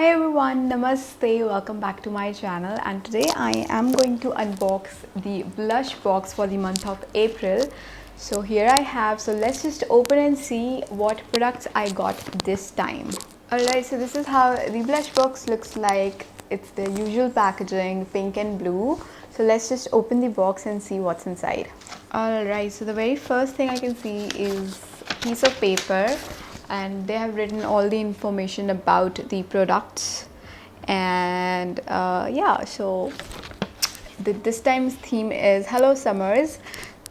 Hi everyone, Namaste, welcome back to my channel, and today I am going to unbox the blush box for the month of April. So here I have, so let's just open and see what products I got this time. Alright, so this is how the blush box looks like. It's the usual packaging, pink and blue. So let's just open the box and see what's inside. Alright, so the very first thing I can see is a piece of paper, and they have written all the information about the products. And yeah, so this time's theme is Hello Summers,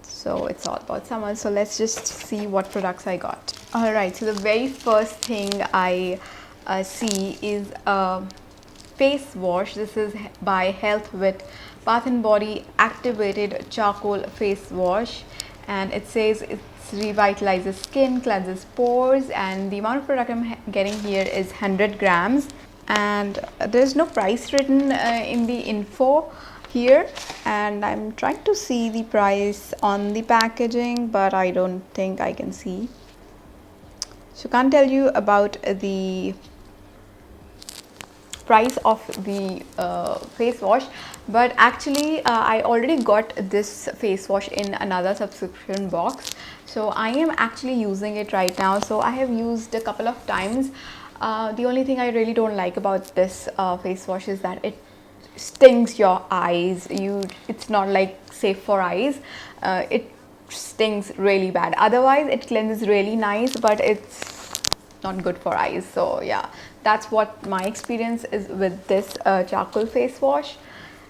so it's all about summer. So let's just see what products I got. Alright, so the very first thing I see is a face wash. This is by Health with Bath and Body Activated Charcoal Face Wash, and it says it revitalizes skin, cleanses pores, and the amount of product I'm getting here is 100 grams. And there's no price written in the info here, and I'm trying to see the price on the packaging, but I don't think I can see, so can't tell you about the price of the face wash. But actually I already got this face wash in another subscription box, so I am actually using it right now. So I have used a couple of times. The only thing I really don't like about this face wash is that it stings your eyes. It's not like safe for eyes. It stings really bad. Otherwise it cleanses really nice, but it's not good for eyes. So yeah, that's what my experience is with this charcoal face wash.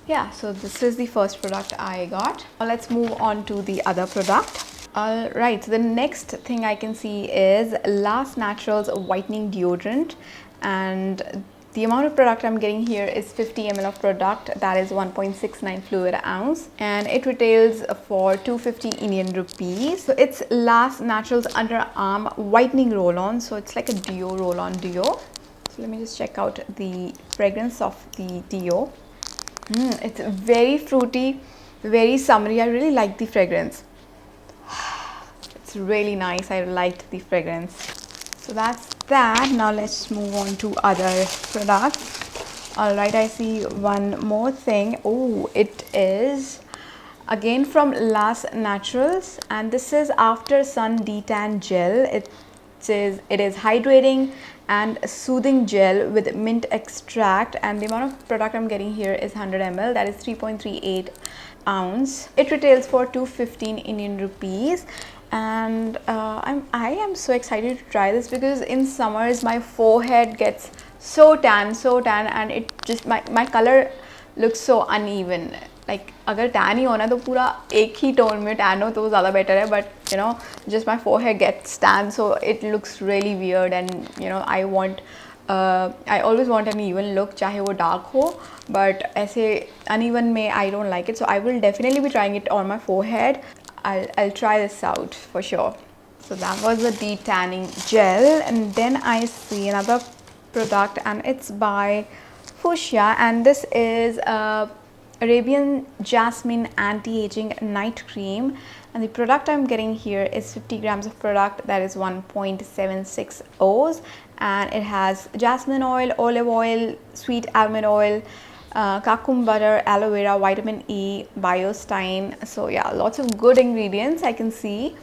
Yeah, so this is the first product I got. Now let's move on to the other product. Alright, so the next thing I can see is Last Naturals whitening deodorant, and the amount of product I'm getting here is 50 ml of product, that is 1.69 fluid ounce, and it retails for 250 Indian rupees. So it's Last Naturals underarm whitening roll-on, so it's like a deo roll-on deo. So let me just check out the fragrance of the deo. It's very fruity, very summery. I really like the fragrance. It's really nice. I liked the fragrance. So that's that. Now let's move on to other products. Alright, I see one more thing. Oh, it is again from Last Naturals, and this is After Sun Detan Gel. It says it is hydrating and soothing gel with mint extract, and the amount of product I'm getting here is 100 ml, that is 3.38 ounce. It retails for 215 Indian rupees, and I am so excited to try this because in summers my forehead gets so tan, and it just my color looks so uneven. Like अगर tan ही होना तो पूरा एक ही tone में tan हो तो वो ज़्यादा better है, but you know, just my forehead gets tan, so it looks really weird. And you know, I always want an even look, चाहे वो dark हो, but ऐसे uneven में I don't like it. So I will definitely be trying it on my forehead. I'll try this out for sure. So that was the detanning gel, and then I see another product, and it's by Fuchsia, and this is Arabian Jasmine Anti-Aging Night Cream, and the product I'm getting here is 50 grams of product, that is 1.76 O's, and it has jasmine oil, olive oil, sweet almond oil, kakum butter, aloe vera, vitamin E, biostine. So yeah, lots of good ingredients I can see.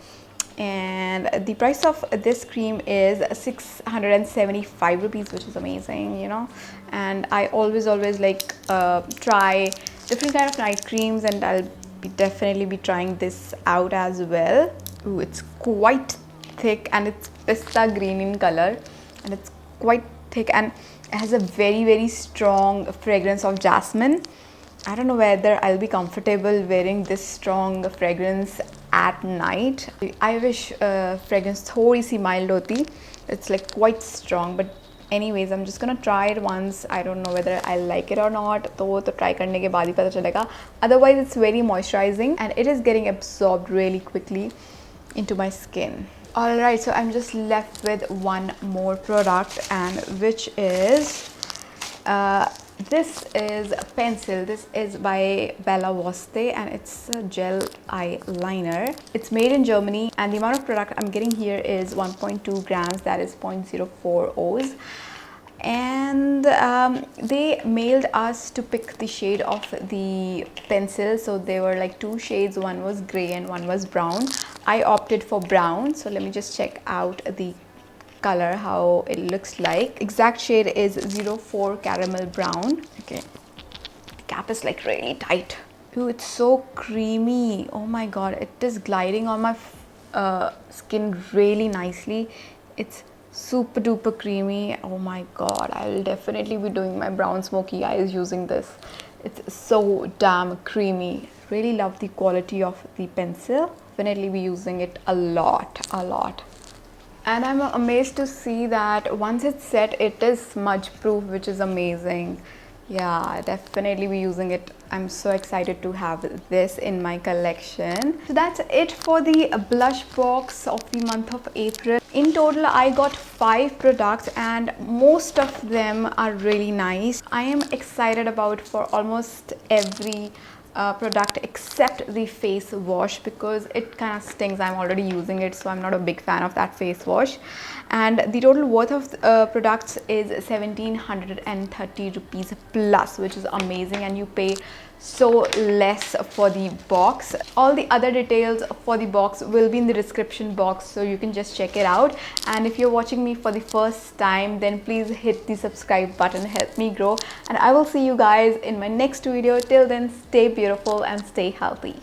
And the price of this cream is 675 rupees, which is amazing, you know. And I always like try different kind of night creams, and I'll definitely be trying this out as well. Ooh, it's quite thick, and it's pista green in color, and it's quite thick, and it has a very strong fragrance of jasmine. I don't know whether I'll be comfortable wearing this strong fragrance at night. I wish fragrance थोड़ी सी mild होती. It's like quite strong, but anyways, I'm just gonna try it once. I don't know whether I like it or not, तो वो तो try करने के बाद ही पता चलेगा. Otherwise, it's very moisturizing, and it is getting absorbed really quickly into my skin. Alright, so I'm just left with one more product, and which is this is a pencil. This is by Bella Voste, and it's a gel eyeliner. It's made in Germany, and the amount of product I'm getting here is 1.2 grams, that is 0.04 O's. and they mailed us to pick the shade of the pencil. So there were like two shades, one was gray and one was brown. I opted for brown, so let me just check out the color, how it looks like. Exact shade is 04 caramel brown. Okay, the cap is like really tight. Ooh, it's so creamy. Oh my god, it is gliding on my skin really nicely. It's super duper creamy. Oh my god, I will definitely be doing my brown smoky eyes using this. It's so damn creamy. Really love the quality of the pencil. Definitely be using it a lot. And I'm amazed to see that once it's set, it is smudge proof, which is amazing. Yeah, definitely be using it. I'm so excited to have this in my collection. So that's it for the blush box of the month of April. In total, I got 5 products and most of them are really nice. I am excited about for almost every product except the face wash, because it kind of stings. I'm already using it, so I'm not a big fan of that face wash. And the total worth of products is 1730 rupees plus, which is amazing, and you pay so less for the box. All the other details for the box will be in the description box, so you can just check it out. And if you're watching me for the first time, then please hit the subscribe button, help me grow, and I will see you guys in my next video. Till then, stay beautiful and stay healthy.